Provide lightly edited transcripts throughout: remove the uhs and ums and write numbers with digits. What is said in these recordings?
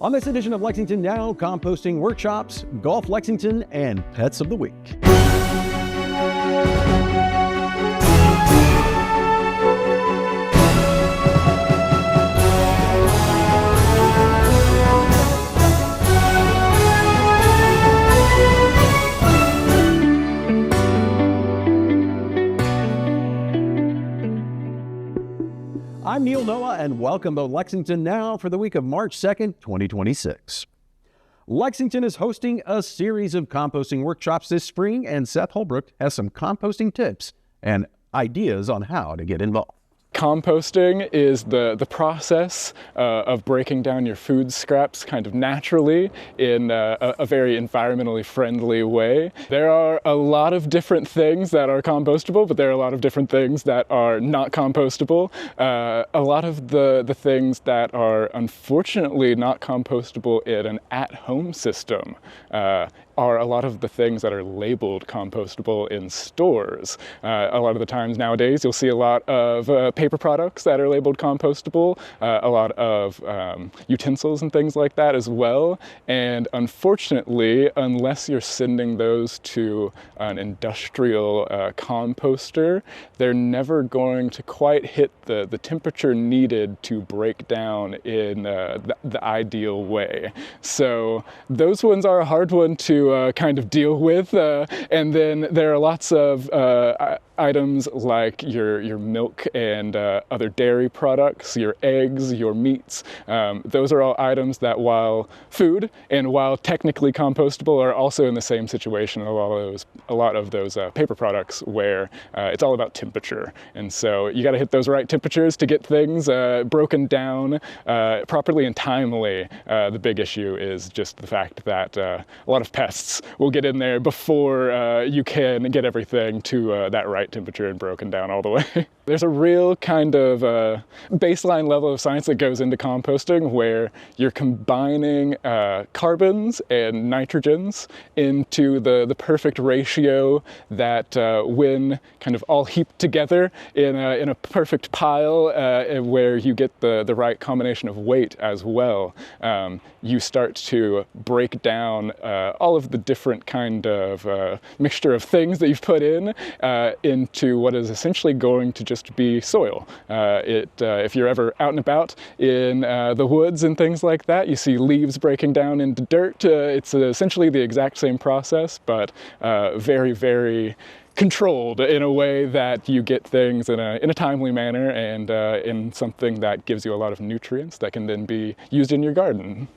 On this edition of Lexington Now, composting workshops, Golf Lexington, and Pets of the Week. I'm Neil Noah, and welcome to Lexington Now for the week of March 2nd, 2026. Lexington is hosting a series of composting workshops this spring, and Seth Holbrook has some composting tips and ideas on how to get involved. Composting is the process of breaking down your food scraps kind of naturally in a very environmentally friendly way. There are a lot of different things that are compostable, but there are a lot of different things that are not compostable. A lot of the things that are unfortunately not compostable in an at-home system are a lot of the things that are labeled compostable in stores. A lot of the times nowadays you'll see a lot of paper products that are labeled compostable, a lot of utensils and things like that as well. And unfortunately, unless you're sending those to an industrial composter, they're never going to quite hit the temperature needed to break down in the ideal way. So those ones are a hard one to kind of deal with, and then there are lots of items like your milk and other dairy products, your eggs, your meats. Those are all items that, while food and while technically compostable, are also in the same situation. A lot of those paper products where it's all about temperature, and so you got to hit those right temperatures to get things broken down properly and timely. The big issue is just the fact that a lot of pests will get in there before you can get everything to that right temperature and broken down all the way. There's a real kind of baseline level of science that goes into composting where you're combining carbons and nitrogens into the perfect ratio that when kind of all heaped together in a perfect pile where you get the right combination of weight as well, you start to break down all of the different kind of mixture of things that you've put in into what is essentially going to just be soil. If you're ever out and about in the woods and things like that, you see leaves breaking down into dirt. It's essentially the exact same process, but very, very controlled in a way that you get things in a timely manner and in something that gives you a lot of nutrients that can then be used in your garden.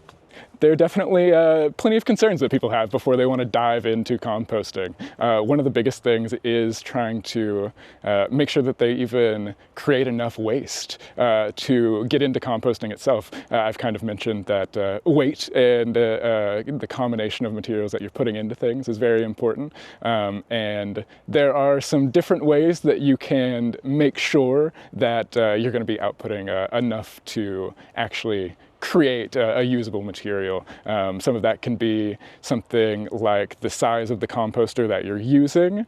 There are definitely plenty of concerns that people have before they want to dive into composting. One of the biggest things is trying to make sure that they even create enough waste to get into composting itself. I've kind of mentioned that weight and the combination of materials that you're putting into things is very important. And there are some different ways that you can make sure that you're going to be outputting enough to actually create a usable material. Some of that can be something like the size of the composter that you're using,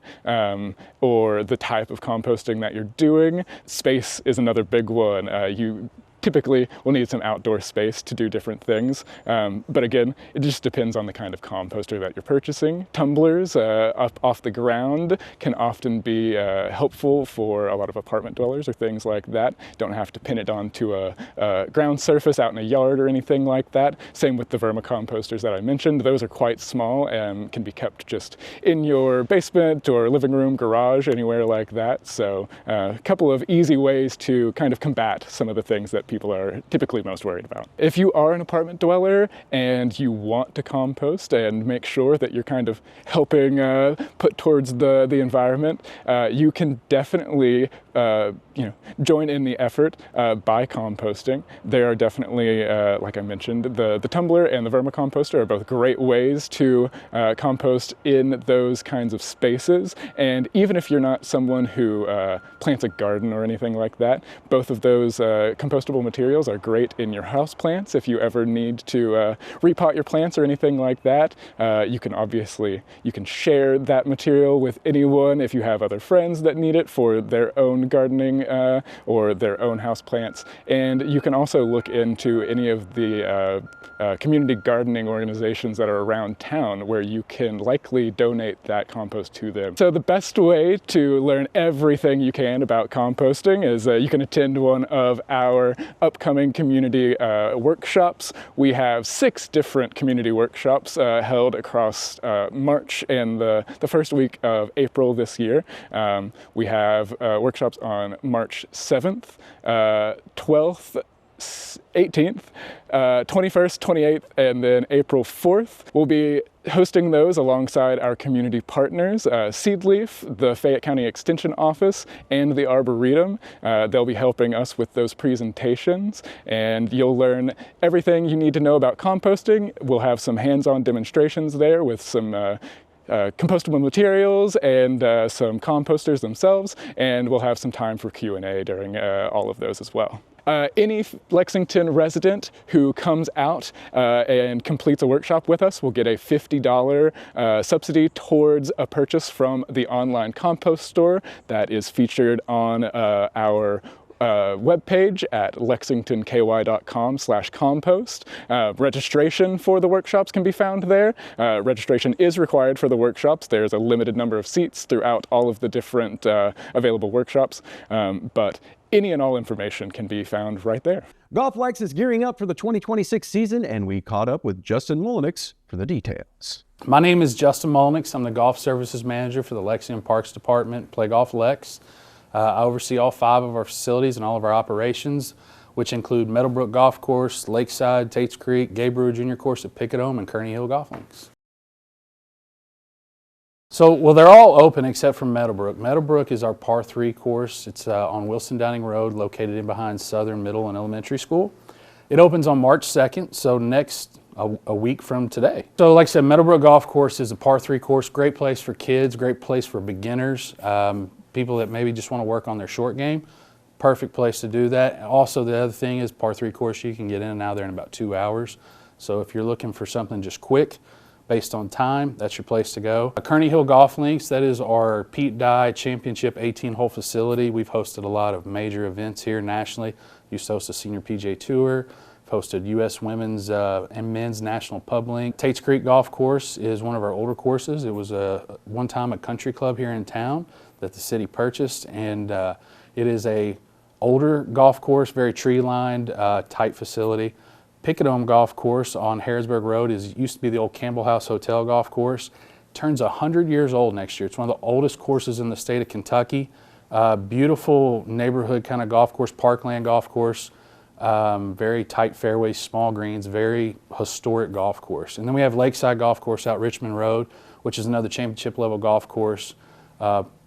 or the type of composting that you're doing. Space is another big one. You typically will need some outdoor space to do different things. But again, it just depends on the kind of composter that you're purchasing. Tumblers up off the ground can often be helpful for a lot of apartment dwellers or things like that. Don't have to pin it onto a ground surface out in a yard or anything like that. Same with the vermicomposters that I mentioned. Those are quite small and can be kept just in your basement or living room, garage, anywhere like that. So a couple of easy ways to kind of combat some of the things that people are typically most worried about. If you are an apartment dweller and you want to compost and make sure that you're kind of helping put towards the environment, you can definitely join in the effort by composting. There are definitely, like I mentioned, the tumbler and the vermicomposter are both great ways to compost in those kinds of spaces. And even if you're not someone who plants a garden or anything like that, both of those compostable materials are great in your house plants. If you ever need to repot your plants or anything like that, you can share that material with anyone if you have other friends that need it for their own gardening or their own house plants. And you can also look into any of the community gardening organizations that are around town where you can likely donate that compost to them. So the best way to learn everything you can about composting is you can attend one of our upcoming community workshops. We have 6 different community workshops held across March and the first week of April this year. We have workshops on March 7th, 12th, 18th, 21st, 28th, and then April 4th. We'll be hosting those alongside our community partners, Seedleaf, the Fayette County Extension Office, and the Arboretum. They'll be helping us with those presentations, and you'll learn everything you need to know about composting. We'll have some hands-on demonstrations there with some compostable materials and some composters themselves, and we'll have some time for Q&A during all of those as well. Any Lexington resident who comes out and completes a workshop with us will get a $50 subsidy towards a purchase from the online compost store that is featured on our webpage at lexingtonky.com/compost. Registration for the workshops can be found there. Registration is required for the workshops. There's a limited number of seats throughout all of the different available workshops, but any and all information can be found right there. Golf Lex is gearing up for the 2026 season, and we caught up with Justin Mullenix for the details. My name is Justin Mullenix. I'm the Golf Services Manager for the Lexington Parks Department, Play Golf Lex. I oversee all 5 of our facilities and all of our operations, which include Meadowbrook Golf Course, Lakeside, Tates Creek, Gabe Brewer Jr. Course at Pickett-Home, and Kearney Hill Golf Links. So, well, they're all open except for Meadowbrook. Meadowbrook is our par 3 course. It's on Wilson Downing Road, located in behind Southern Middle and Elementary School. It opens on March 2nd, so a week from today. So like I said, Meadowbrook Golf Course is a par 3 course, great place for kids, great place for beginners, people that maybe just want to work on their short game. Perfect place to do that. Also, the other thing is par 3 course, you can get in and out of there in about 2 hours. So if you're looking for something just quick, based on time, that's your place to go. Kearney Hill Golf Links, that is our Pete Dye Championship 18-hole facility. We've hosted a lot of major events here nationally. Used to host a Senior PGA Tour, hosted U.S. Women's and Men's National Pub Link. Tates Creek Golf Course is one of our older courses. It was one time a country club here in town that the city purchased, and it is a older golf course, very tree-lined, tight facility. Pickett-Home Golf Course on Harrisburg Road used to be the old Campbell House Hotel golf course. Turns 100 years old next year. It's one of the oldest courses in the state of Kentucky. Beautiful neighborhood kind of golf course, parkland golf course. Very tight fairways, small greens, very historic golf course. And then we have Lakeside Golf Course out Richmond Road, which is another championship level golf course.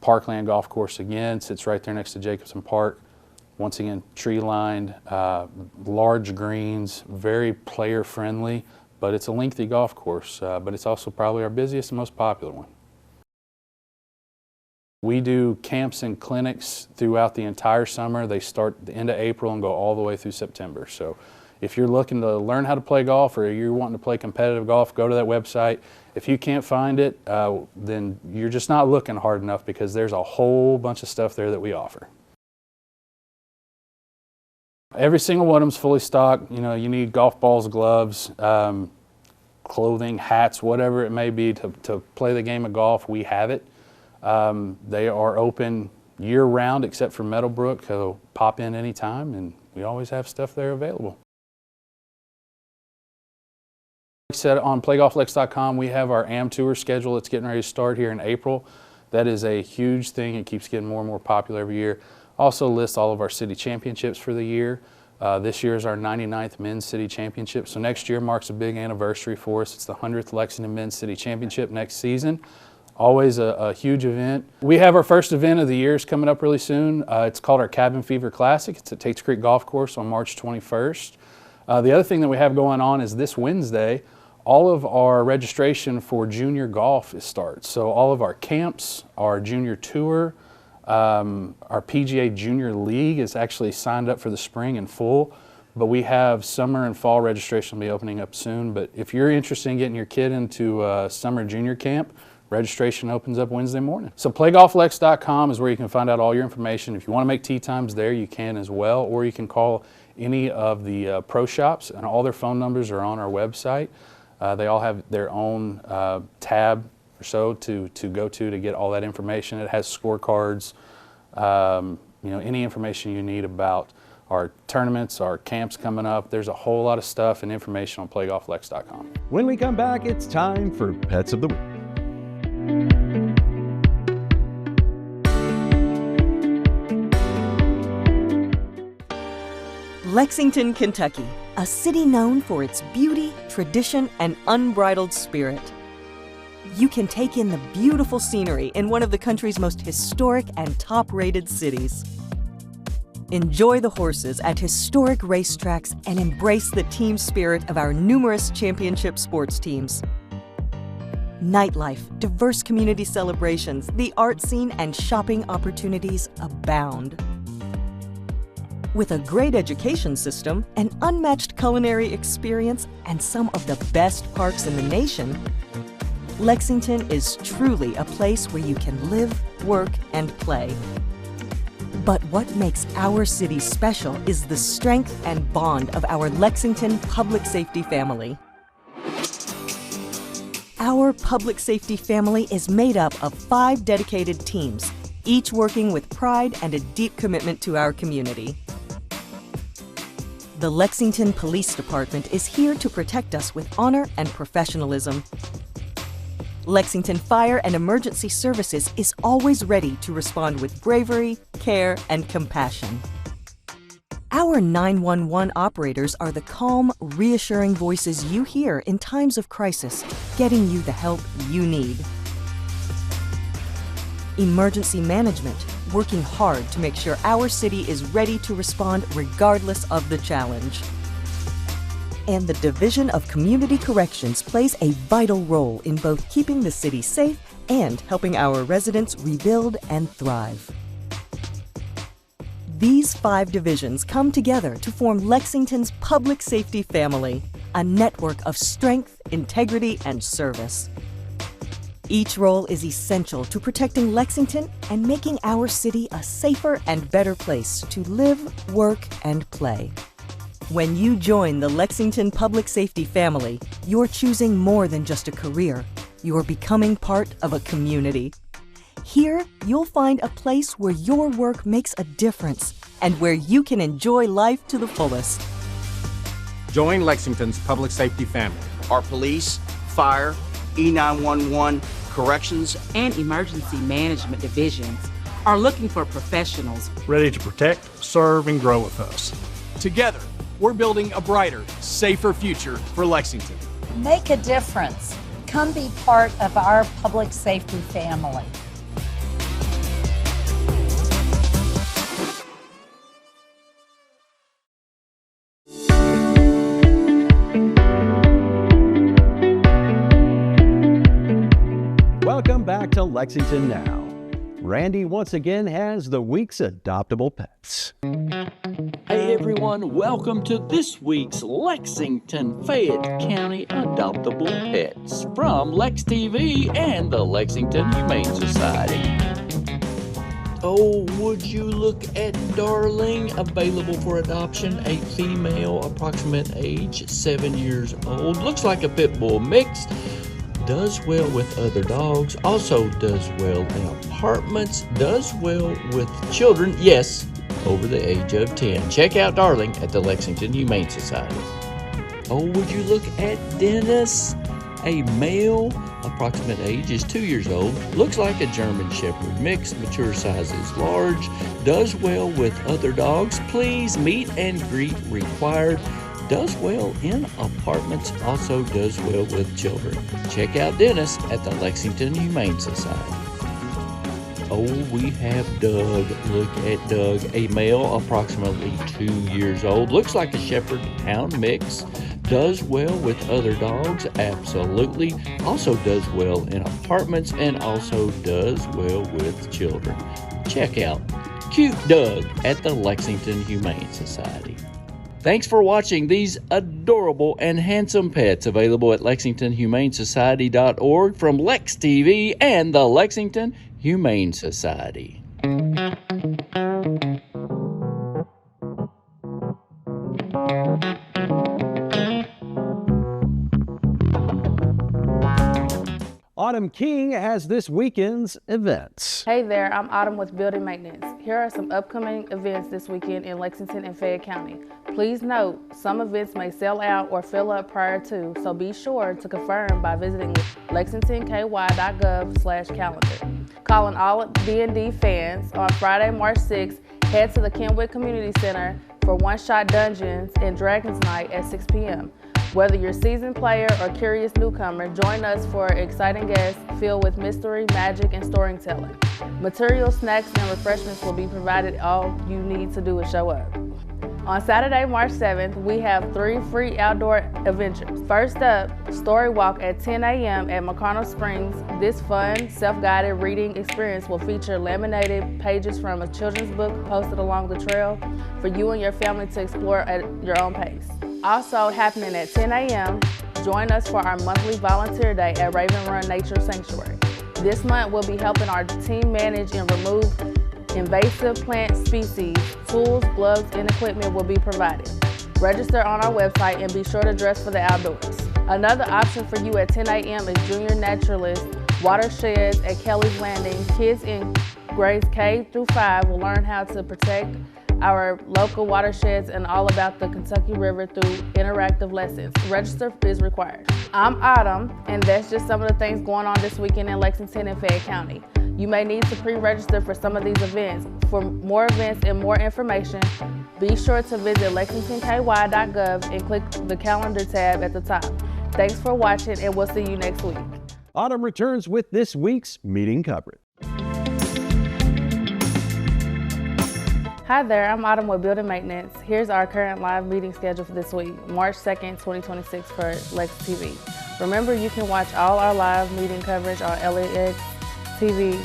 Parkland golf course again, sits right there next to Jacobson Park. Once again, tree-lined, large greens, very player-friendly, but it's a lengthy golf course, but it's also probably our busiest and most popular one. We do camps and clinics throughout the entire summer. They start at the end of April and go all the way through September. So if you're looking to learn how to play golf or you're wanting to play competitive golf, go to that website. If you can't find it, then you're just not looking hard enough, because there's a whole bunch of stuff there that we offer. Every single one of them is fully stocked. You know, you need golf balls, gloves, clothing, hats, whatever it may be to play the game of golf. We have it. They are open year-round except for Meadowbrook, so pop in anytime, and we always have stuff there available. Like I said, on playgolflex.com, we have our AM Tour schedule that's getting ready to start here in April. That is a huge thing. It keeps getting more and more popular every year. Also lists all of our city championships for the year. This year is our 99th Men's City Championship, so next year marks a big anniversary for us. It's the 100th Lexington Men's City Championship next season. Always a huge event. We have our first event of the year coming up really soon. It's called our Cabin Fever Classic. It's at Tates Creek Golf Course on March 21st. The other thing that we have going on is this Wednesday, all of our registration for junior golf starts. So all of our camps, our junior tour, our PGA Junior League is actually signed up for the spring in full, but we have summer and fall registration will be opening up soon. But if you're interested in getting your kid into summer junior camp, Registration opens up Wednesday morning. So playgolflex.com is where you can find out all your information. If you want to make tee times there, you can as well, or you can call any of the pro shops, and all their phone numbers are on our website. They all have their own tab or so to go to get all that information. It has scorecards, any information you need about our tournaments, our camps coming up. There's a whole lot of stuff and information on playgolflex.com. When we come back, it's time for Pets of the Week. Lexington, Kentucky, a city known for its beauty, tradition, and unbridled spirit. You can take in the beautiful scenery in one of the country's most historic and top-rated cities. Enjoy the horses at historic racetracks and embrace the team spirit of our numerous championship sports teams. Nightlife, diverse community celebrations, the art scene, and shopping opportunities abound. With a great education system, an unmatched culinary experience, and some of the best parks in the nation, Lexington is truly a place where you can live, work, and play. But what makes our city special is the strength and bond of our Lexington public safety family. Our public safety family is made up of 5 dedicated teams, each working with pride and a deep commitment to our community. The Lexington Police Department is here to protect us with honor and professionalism. Lexington Fire and Emergency Services is always ready to respond with bravery, care, and compassion. Our 911 operators are the calm, reassuring voices you hear in times of crisis, getting you the help you need. Emergency Management, working hard to make sure our city is ready to respond regardless of the challenge. And the Division of Community Corrections plays a vital role in both keeping the city safe and helping our residents rebuild and thrive. These 5 divisions come together to form Lexington's public safety family, a network of strength, integrity, and service. Each role is essential to protecting Lexington and making our city a safer and better place to live, work, and play. When you join the Lexington Public Safety family, you're choosing more than just a career. You're becoming part of a community. Here, you'll find a place where your work makes a difference and where you can enjoy life to the fullest. Join Lexington's public safety family. Our police, fire, E911, corrections, and emergency management divisions are looking for professionals ready to protect, serve, and grow with us. Together, we're building a brighter, safer future for Lexington. Make a difference. Come be part of our public safety family. Welcome back to Lexington Now. Randy once again has the week's adoptable pets. Hey everyone, welcome to this week's Lexington Fayette County Adoptable Pets from Lex TV and the Lexington Humane Society. Oh, would you look at Darling, available for adoption, a female, approximate age 7 years old, looks like a pit bull mix. Does well with other dogs, also does well in apartments, does well with children, yes, over the age of 10. Check out Darling at the Lexington Humane Society. Oh, would you look at Dennis? A male, approximate age is 2 years old, looks like a German Shepherd mix, mature size is large, does well with other dogs, please meet and greet required. Does well in apartments, also does well with children. Check out Dennis at the Lexington Humane Society. Oh, we have Doug. Look at Doug, a male, approximately 2 years old. Looks like a Shepherd Hound mix. Does well with other dogs, absolutely. Also does well in apartments and also does well with children. Check out Cute Doug at the Lexington Humane Society. Thanks for watching these adorable and handsome pets, available at LexingtonHumaneSociety.org from Lex TV and the Lexington Humane Society. Autumn King has this weekend's events. Hey there, I'm Autumn with Building Maintenance. Here are some upcoming events this weekend in Lexington and Fayette County. Please note, some events may sell out or fill up prior to, so be sure to confirm by visiting lexingtonky.gov/calendar. Calling all D&D fans, on Friday, March 6th, head to the Kenwood Community Center for One-Shot Dungeons and Dragons Night at 6 p.m. Whether you're a seasoned player or curious newcomer, join us for exciting guests filled with mystery, magic, and storytelling. Materials, snacks, and refreshments will be provided. All you need to do is show up. On Saturday, March 7th, we have 3 free outdoor adventures. First up, Story Walk at 10 a.m. at McConnell Springs. This fun, self-guided reading experience will feature laminated pages from a children's book posted along the trail for you and your family to explore at your own pace. Also happening at 10 a.m., join us for our monthly volunteer day at Raven Run Nature Sanctuary. This month, we'll be helping our team manage and remove invasive plant species. Tools, gloves, and equipment will be provided. Register on our website and be sure to dress for the outdoors. Another option for you at 10 a.m. is Junior Naturalist Watersheds at Kelly's Landing. Kids in grades K through 5 will learn how to protect our local watersheds and all about the Kentucky River through interactive lessons. Register is required. I'm Autumn, and that's just some of the things going on this weekend in Lexington and Fayette County. You may need to pre-register for some of these events. For more events and more information, be sure to visit lexingtonky.gov and click the calendar tab at the top. Thanks for watching, and we'll see you next week. Autumn returns with this week's meeting coverage. Hi there, I'm Autumn with Building Maintenance. Here's our current live meeting schedule for this week, March 2nd, 2026 for Lex TV. Remember, you can watch all our live meeting coverage on LEX TV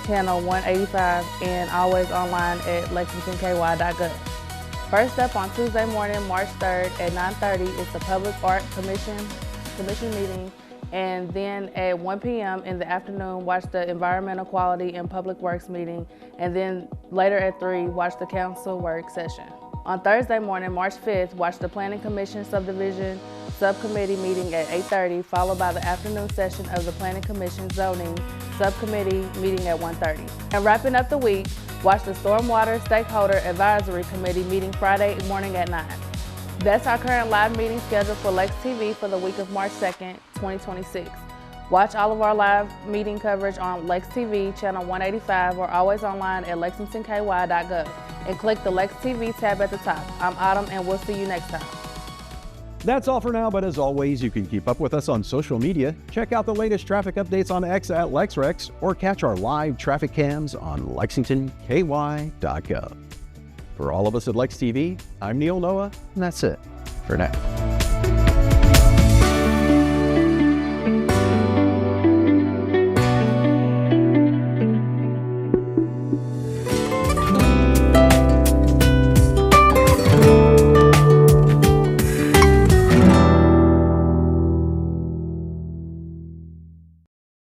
channel 185 and always online at lexingtonky.gov. First up on Tuesday morning, March 3rd at 9:30 is the Public Art Commission meeting. And then at 1 p.m. in the afternoon, watch the Environmental Quality and Public Works meeting. And then later at 3, watch the Council Work session. On Thursday morning, March 5th, watch the Planning Commission Subdivision Subcommittee meeting at 8:30, followed by the afternoon session of the Planning Commission Zoning Subcommittee meeting at 1:30. And wrapping up the week, watch the Stormwater Stakeholder Advisory Committee meeting Friday morning at 9. That's our current live meeting schedule for Lex TV for the week of March 2nd, 2026. Watch all of our live meeting coverage on Lex TV, channel 185, or always online at lexingtonky.gov. And click the Lex TV tab at the top. I'm Autumn, and we'll see you next time. That's all for now, but as always, you can keep up with us on social media, check out the latest traffic updates on X at LexRex, or catch our live traffic cams on lexingtonky.gov. For all of us at Lex TV, I'm Neil Noah, and that's it for now.